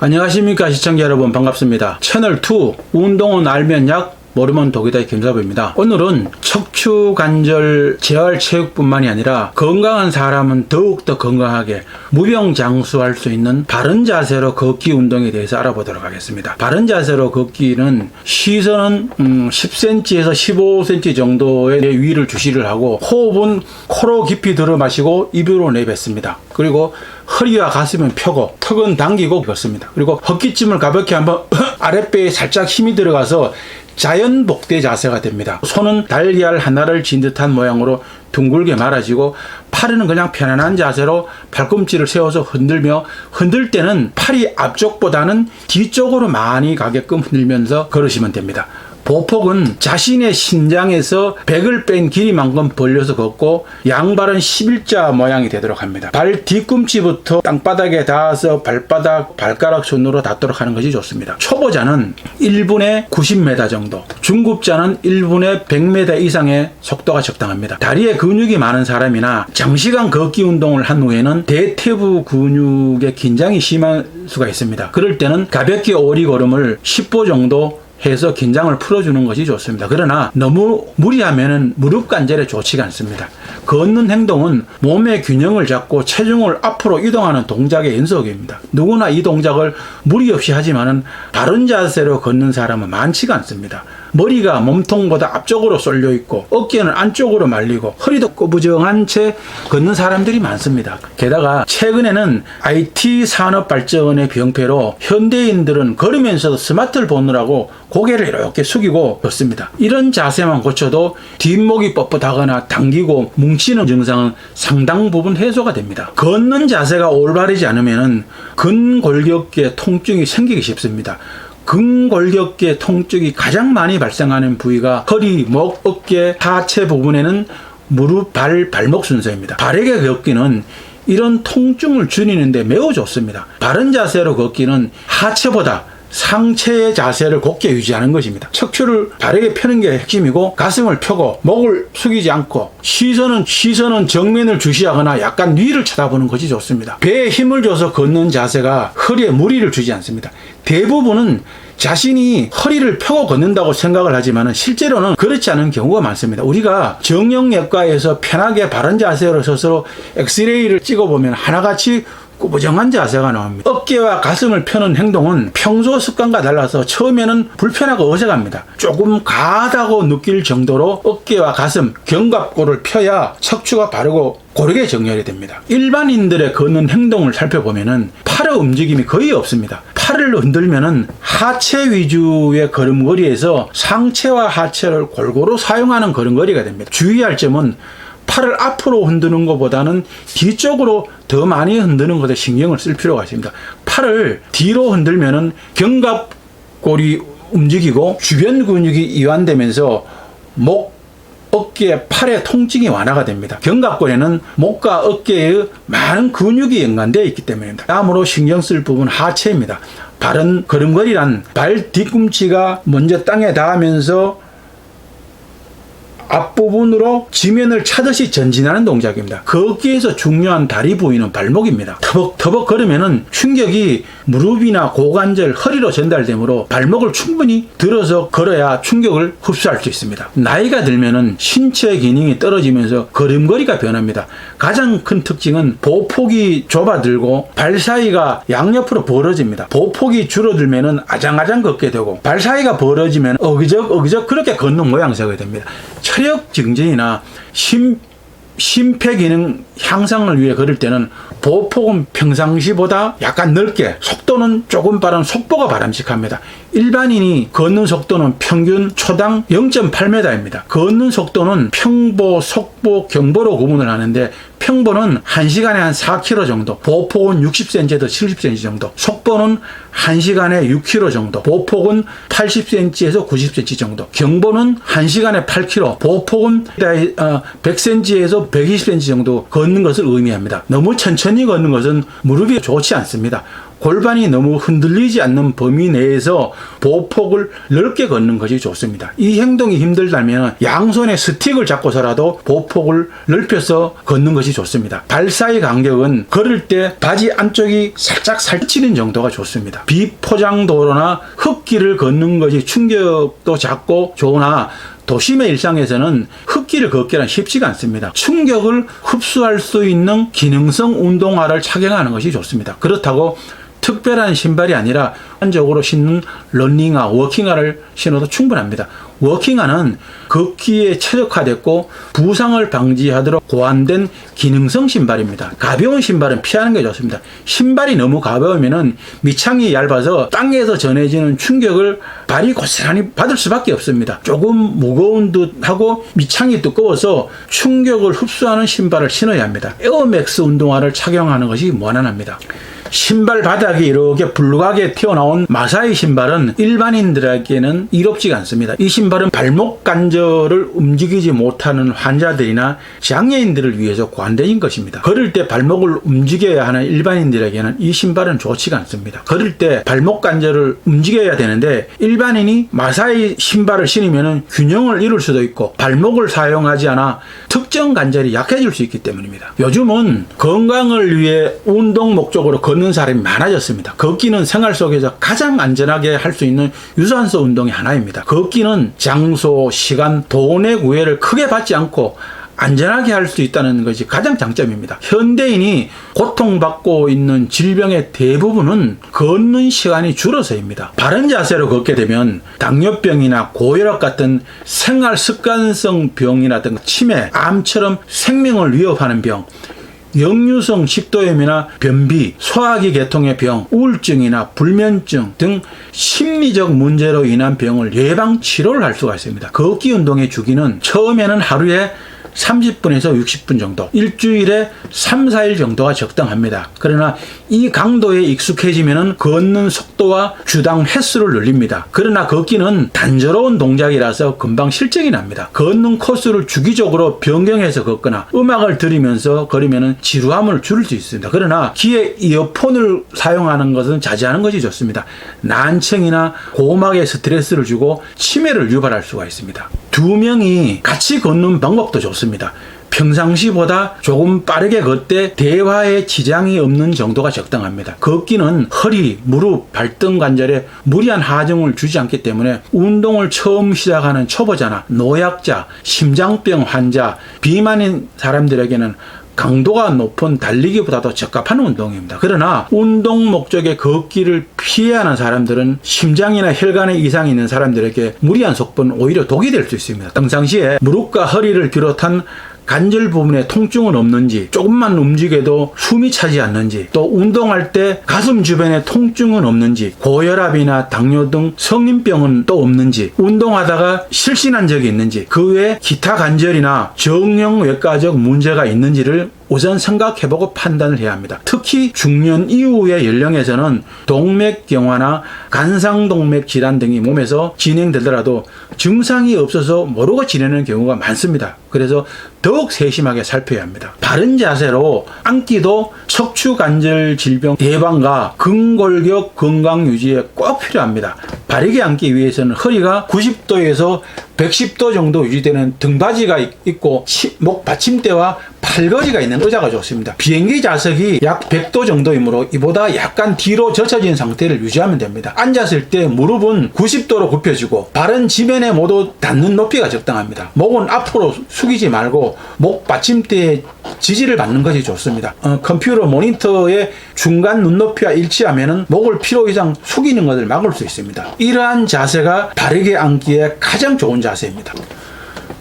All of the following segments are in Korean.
안녕하십니까 시청자 여러분, 반갑습니다. 채널2 운동은 알면 약, 모르면 독이다 김사부입니다. 오늘은 척추관절 재활체육뿐만이 아니라 건강한 사람은 더욱더 건강하게 무병장수할 수 있는 바른 자세로 걷기 운동에 대해서 알아보도록 하겠습니다. 바른 자세로 걷기는 시선은 10cm에서 15cm 정도의 위를 주시를 하고, 호흡은 코로 깊이 들어 마시고 입으로 내뱉습니다. 그리고 허리와 가슴은 펴고 턱은 당기고 걷습니다. 그리고 헛기침을 가볍게 한번 아랫배에 살짝 힘이 들어가서 자연복대 자세가 됩니다. 손은 달걀 하나를 쥔 듯한 모양으로 둥글게 말아지고, 팔은 그냥 편안한 자세로 발꿈치를 세워서 흔들며, 흔들 때는 팔이 앞쪽보다는 뒤쪽으로 많이 가게끔 흔들면서 걸으시면 됩니다. 보폭은 자신의 신장에서 100을 뺀 길이만큼 벌려서 걷고, 양발은 11자 모양이 되도록 합니다. 발 뒤꿈치부터 땅바닥에 닿아서 발가락 손으로 닿도록 하는 것이 좋습니다. 초보자는 1분에 90m 정도, 중급자는 1분에 100m 이상의 속도가 적당합니다. 다리에 근육이 많은 사람이나 장시간 걷기 운동을 한 후에는 대퇴부 근육의 긴장이 심할 수가 있습니다. 그럴 때는 가볍게 오리걸음을 10보 정도 해서 긴장을 풀어주는 것이 좋습니다. 그러나 너무 무리하면 무릎 관절에 좋지가 않습니다. 걷는 행동은 몸의 균형을 잡고 체중을 앞으로 이동하는 동작의 연속입니다. 누구나 이 동작을 무리 없이 하지만은 바른 자세로 걷는 사람은 많지가 않습니다. 머리가 몸통보다 앞쪽으로 쏠려 있고, 어깨는 안쪽으로 말리고, 허리도 꼬부정한 채 걷는 사람들이 많습니다. 게다가 최근에는 IT 산업 발전의 병폐로 현대인들은 걸으면서도 스마트를 보느라고 고개를 이렇게 숙이고 걷습니다. 이런 자세만 고쳐도 뒷목이 뻣뻣하거나 당기고 뭉치는 증상은 상당 부분 해소가 됩니다. 걷는 자세가 올바르지 않으면 근골격계 통증이 생기기 쉽습니다. 근골격계 통증이 가장 많이 발생하는 부위가 허리, 목, 어깨, 하체 부분에는 무릎, 발목 순서입니다. 바르게 걷기는 이런 통증을 줄이는데 매우 좋습니다. 바른 자세로 걷기는 하체보다 상체의 자세를 곧게 유지하는 것입니다. 척추를 바르게 펴는 게 핵심이고, 가슴을 펴고 목을 숙이지 않고 시선은 정면을 주시하거나 약간 위를 쳐다보는 것이 좋습니다. 배에 힘을 줘서 걷는 자세가 허리에 무리를 주지 않습니다. 대부분은 자신이 허리를 펴고 걷는다고 생각을 하지만 실제로는 그렇지 않은 경우가 많습니다. 우리가 정형외과에서 편하게 바른 자세로 서서 엑스레이를 찍어보면 하나같이 꾸부정한 자세가 나옵니다. 어깨와 가슴을 펴는 행동은 평소 습관과 달라서 처음에는 불편하고 어색합니다. 조금 가다고 느낄 정도로 어깨와 가슴, 견갑골을 펴야 척추가 바르고 고르게 정렬이 됩니다. 일반인들의 걷는 행동을 살펴보면은 팔의 움직임이 거의 없습니다. 팔을 흔들면은 하체 위주의 걸음걸이에서 상체와 하체를 골고루 사용하는 걸음걸이가 됩니다. 주의할 점은 팔을 앞으로 흔드는 것보다는 뒤쪽으로 더 많이 흔드는 것에 신경을 쓸 필요가 있습니다. 팔을 뒤로 흔들면은 견갑골이 움직이고 주변 근육이 이완되면서 목, 어깨, 팔의 통증이 완화가 됩니다. 견갑골에는 목과 어깨의 많은 근육이 연관되어 있기 때문입니다. 다음으로 신경 쓸 부분은 하체입니다. 바른 걸음걸이란 발 뒤꿈치가 먼저 땅에 닿으면서 앞부분으로 지면을 차듯이 전진하는 동작입니다. 거기에서 중요한 다리 부위는 발목입니다. 터벅터벅 걸으면은 충격이 무릎이나 고관절, 허리로 전달되므로 발목을 충분히 들어서 걸어야 충격을 흡수할 수 있습니다. 나이가 들면은 신체 기능이 떨어지면서 걸음걸이가 변합니다. 가장 큰 특징은 보폭이 좁아들고 발 사이가 양옆으로 벌어집니다. 보폭이 줄어들면은 아장아장 걷게 되고, 발 사이가 벌어지면 어기적 그렇게 걷는 모양새가 됩니다. 체력 증진이나 심폐기능 향상을 위해 걸을 때는 보폭은 평상시보다 약간 넓게, 속도는 조금 빠른 속보가 바람직합니다. 일반인이 걷는 속도는 평균 초당 0.8m입니다. 걷는 속도는 평보, 속보, 경보로 구분을 하는데, 평보는 1시간에 한 4km 정도, 보폭은 60cm에서 70cm 정도, 속보는 1시간에 6km 정도, 보폭은 80cm에서 90cm 정도, 경보는 1시간에 8km, 보폭은 100cm에서 120cm 정도 걷는 것을 의미합니다. 너무 천천히 걷는 것은 무릎이 좋지 않습니다. 골반이 너무 흔들리지 않는 범위 내에서 보폭을 넓게 걷는 것이 좋습니다. 이 행동이 힘들다면 양손에 스틱을 잡고서라도 보폭을 넓혀서 걷는 것이 좋습니다. 발 사이 간격은 걸을 때 바지 안쪽이 살짝 살치는 정도가 좋습니다. 비포장도로나 흙길을 걷는 것이 충격도 작고 좋으나 도심의 일상에서는 흙길을 걷기란 쉽지가 않습니다. 충격을 흡수할 수 있는 기능성 운동화를 착용하는 것이 좋습니다. 그렇다고 특별한 신발이 아니라 일반적으로 신는 러닝화, 워킹화를 신어도 충분합니다. 워킹화는 걷기에 최적화됐고 부상을 방지하도록 고안된 기능성 신발입니다. 가벼운 신발은 피하는 게 좋습니다. 신발이 너무 가벼우면 밑창이 얇아서 땅에서 전해지는 충격을 발이 고스란히 받을 수밖에 없습니다. 조금 무거운 듯 하고 밑창이 두꺼워서 충격을 흡수하는 신발을 신어야 합니다. 에어맥스 운동화를 착용하는 것이 무난합니다. 신발 바닥이 이렇게 불룩하게 튀어나온 마사이 신발은 일반인들에게는 이롭지가 않습니다. 이 신발은 발목 관절을 움직이지 못하는 환자들이나 장애인들을 위해서 고안된 것입니다. 걸을 때 발목을 움직여야 하는 일반인들에게는 이 신발은 좋지가 않습니다. 걸을 때 발목 관절을 움직여야 되는데 일반인이 마사이 신발을 신으면 균형을 잃을 수도 있고 발목을 사용하지 않아 특정 관절이 약해질 수 있기 때문입니다. 요즘은 건강을 위해 운동 목적으로 걷는 사람이 많아졌습니다. 걷기는 생활 속에서 가장 안전하게 할 수 있는 유산소 운동의 하나입니다. 걷기는 장소, 시간, 돈의 구애를 크게 받지 않고 안전하게 할 수 있다는 것이 가장 장점입니다. 현대인이 고통받고 있는 질병의 대부분은 걷는 시간이 줄어서입니다. 바른 자세로 걷게 되면 당뇨병이나 고혈압 같은 생활 습관성 병이라든가 치매, 암처럼 생명을 위협하는 병, 역류성 식도염이나 변비, 소화기 계통의 병, 우울증이나 불면증 등 심리적 문제로 인한 병을 예방 치료를 할 수가 있습니다. 걷기 운동의 주기는 처음에는 하루에 30분에서 60분 정도, 일주일에 3, 4일 정도가 적당합니다. 그러나 이 강도에 익숙해지면 걷는 속도와 주당 횟수를 늘립니다. 그러나 걷기는 단조로운 동작이라서 금방 실증이 납니다. 걷는 코스를 주기적으로 변경해서 걷거나 음악을 들으면서 걸으면 지루함을 줄일 수 있습니다. 그러나 귀에 이어폰을 사용하는 것은 자제하는 것이 좋습니다. 난청이나 고막에 스트레스를 주고 치매를 유발할 수가 있습니다. 두 명이 같이 걷는 방법도 좋습니다. 평상시보다 조금 빠르게 걷되 대화에 지장이 없는 정도가 적당합니다. 걷기는 허리, 무릎, 발등 관절에 무리한 하중을 주지 않기 때문에 운동을 처음 시작하는 초보자나 노약자, 심장병 환자, 비만인 사람들에게는 강도가 높은 달리기보다도 적합한 운동입니다. 그러나 운동 목적의 걷기를 피해야 하는 사람들은 심장이나 혈관에 이상이 있는 사람들에게 무리한 속도는 오히려 독이 될 수 있습니다. 평상시에 무릎과 허리를 비롯한 관절 부분에 통증은 없는지, 조금만 움직여도 숨이 차지 않는지, 또 운동할 때 가슴 주변에 통증은 없는지, 고혈압이나 당뇨 등 성인병은 또 없는지, 운동하다가 실신한 적이 있는지, 그 외에 기타 관절이나 정형외과적 문제가 있는지를 우선 생각해보고 판단을 해야 합니다. 특히 중년 이후의 연령에서는 동맥경화나 간상동맥 질환 등이 몸에서 진행되더라도 증상이 없어서 모르고 지내는 경우가 많습니다. 그래서 더욱 세심하게 살펴야 합니다. 바른 자세로 앉기도 척추관절 질병 예방과 근골격 건강 유지에 꼭 필요합니다. 바르게 앉기 위해서는 허리가 90도에서 110도 정도 유지되는 등받이가 있고 목 받침대와 팔걸이가 있는 의자가 좋습니다. 비행기 좌석이 약 100도 정도이므로 이보다 약간 뒤로 젖혀진 상태를 유지하면 됩니다. 앉았을 때 무릎은 90도로 굽혀지고 발은 지면에 모두 닿는 높이가 적당합니다. 목은 앞으로 숙이지 말고 목 받침대에 지지를 받는 것이 좋습니다. 컴퓨터 모니터의 중간 눈높이와 일치하면 목을 필요 이상 숙이는 것을 막을 수 있습니다. 이러한 자세가 바르게 앉기에 가장 좋은 자세입니다.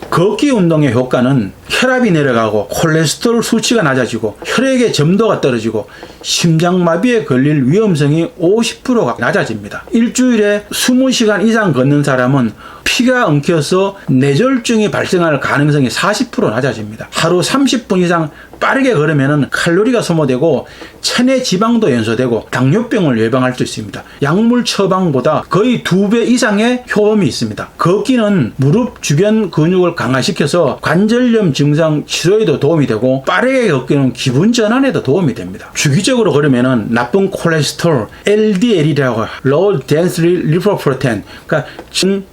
걷기 운동의 효과는 혈압이 내려가고 콜레스테롤 수치가 낮아지고 혈액의 점도가 떨어지고 심장마비에 걸릴 위험성이 50%가 낮아집니다. 일주일에 20시간 이상 걷는 사람은 피가 엉켜서 뇌졸중이 발생할 가능성이 40% 낮아집니다. 하루 30분 이상 빠르게 걸으면 칼로리가 소모되고 체내 지방도 연소되고 당뇨병을 예방할 수 있습니다. 약물 처방보다 거의 2배 이상의 효험이 있습니다. 걷기는 무릎 주변 근육을 강화시켜서 관절염 증상 치료에도 도움이 되고 빠르게 걷기는 기분 전환에도 도움이 됩니다. 주기적으로 걸으면은 나쁜 콜레스테롤 LDL이라고 Low Density Lipoprotein 그러니까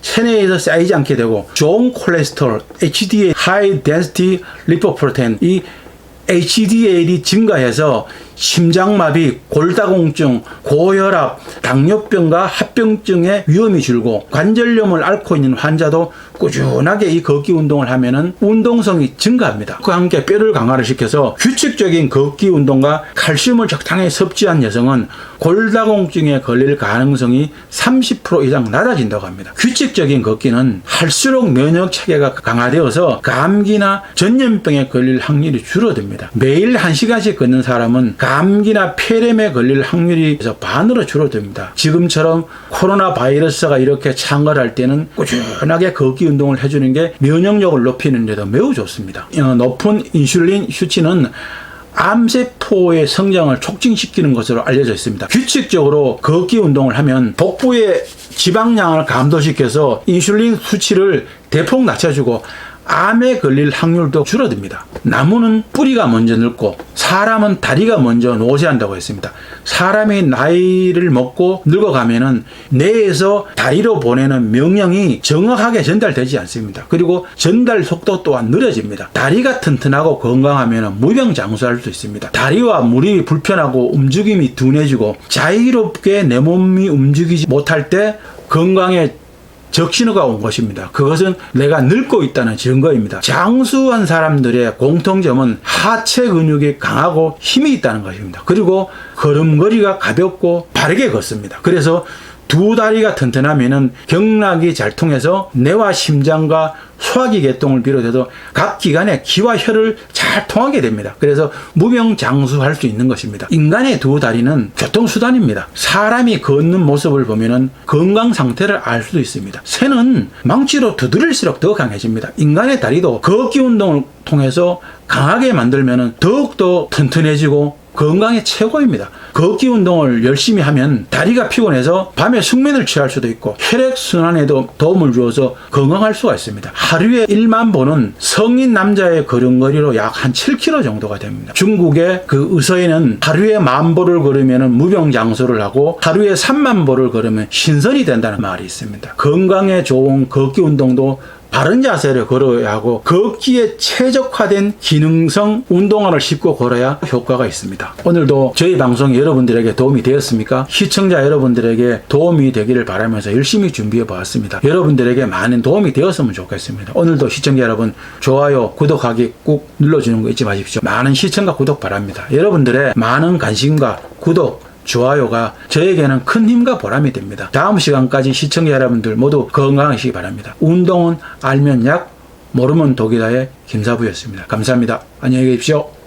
체내에서 쌓이지 않게 되고 좋은 콜레스테롤 HDL High Density Lipoprotein 이 HDL이 증가해서 심장마비, 골다공증, 고혈압, 당뇨병과 합병증의 위험이 줄고 관절염을 앓고 있는 환자도 꾸준하게 이 걷기 운동을 하면은 운동성이 증가합니다. 그와 함께 뼈를 강화를 시켜서 규칙적인 걷기 운동과 칼슘을 적당히 섭취한 여성은 골다공증에 걸릴 가능성이 30% 이상 낮아진다고 합니다. 규칙적인 걷기는 할수록 면역 체계가 강화되어서 감기나 전염병에 걸릴 확률이 줄어듭니다. 매일 1시간씩 걷는 사람은 감기나 폐렴에 걸릴 확률이 반으로 줄어듭니다. 지금처럼 코로나 바이러스가 이렇게 창궐할 때는 꾸준하게 걷기 운동을 해주는 게 면역력을 높이는 데도 매우 좋습니다. 높은 인슐린 수치는 암세포의 성장을 촉진시키는 것으로 알려져 있습니다. 규칙적으로 걷기 운동을 하면 복부의 지방량을 감소시켜서 인슐린 수치를 대폭 낮춰주고 암에 걸릴 확률도 줄어듭니다. 나무는 뿌리가 먼저 늙고 사람은 다리가 먼저 노쇠한다고 했습니다. 사람이 나이를 먹고 늙어가면은 뇌에서 다리로 보내는 명령이 정확하게 전달되지 않습니다. 그리고 전달 속도 또한 느려집니다. 다리가 튼튼하고 건강하면 무병장수할 수 있습니다. 다리와 무릎이 불편하고 움직임이 둔해지고 자유롭게 내 몸이 움직이지 못할 때 건강에 적신호가 온 것입니다. 그것은 내가 늙고 있다는 증거입니다. 장수한 사람들의 공통점은 하체 근육이 강하고 힘이 있다는 것입니다. 그리고 걸음걸이가 가볍고 바르게 걷습니다. 그래서 두 다리가 튼튼하면은 경락이 잘 통해서 뇌와 심장과 소화기 계통을 비롯해서 각 기관의 기와 혈을 잘 통하게 됩니다. 그래서 무병장수할 수 있는 것입니다. 인간의 두 다리는 교통수단입니다. 사람이 걷는 모습을 보면은 건강 상태를 알 수도 있습니다. 새는 망치로 두드릴수록 더 강해집니다. 인간의 다리도 걷기 운동을 통해서 강하게 만들면은 더욱더 튼튼해지고 건강에 최고입니다. 걷기 운동을 열심히 하면 다리가 피곤해서 밤에 숙면을 취할 수도 있고 혈액순환에도 도움을 주어서 건강할 수가 있습니다. 하루에 1만 보는 성인 남자의 걸음걸이로 약 한 7km 정도가 됩니다. 중국의 그 의서에는 하루에 10,000보를 걸으면 무병장수를 하고 하루에 30,000보를 걸으면 신선이 된다는 말이 있습니다. 건강에 좋은 걷기 운동도 바른 자세를 걸어야 하고 걷기에 최적화된 기능성 운동화를 신고 걸어야 효과가 있습니다. 오늘도 저희 방송이 여러분들에게 도움이 되었습니까? 시청자 여러분들에게 도움이 되기를 바라면서 열심히 준비해 보았습니다. 여러분들에게 많은 도움이 되었으면 좋겠습니다. 오늘도 시청자 여러분 좋아요, 구독하기 꾹 눌러주는 거 잊지 마십시오. 많은 시청과 구독 바랍니다. 여러분들의 많은 관심과 구독, 좋아요가 저에게는 큰 힘과 보람이 됩니다. 다음 시간까지 시청자 여러분들 모두 건강하시기 바랍니다. 운동은 알면 약, 모르면 독이다의 김사부였습니다. 감사합니다. 안녕히 계십시오.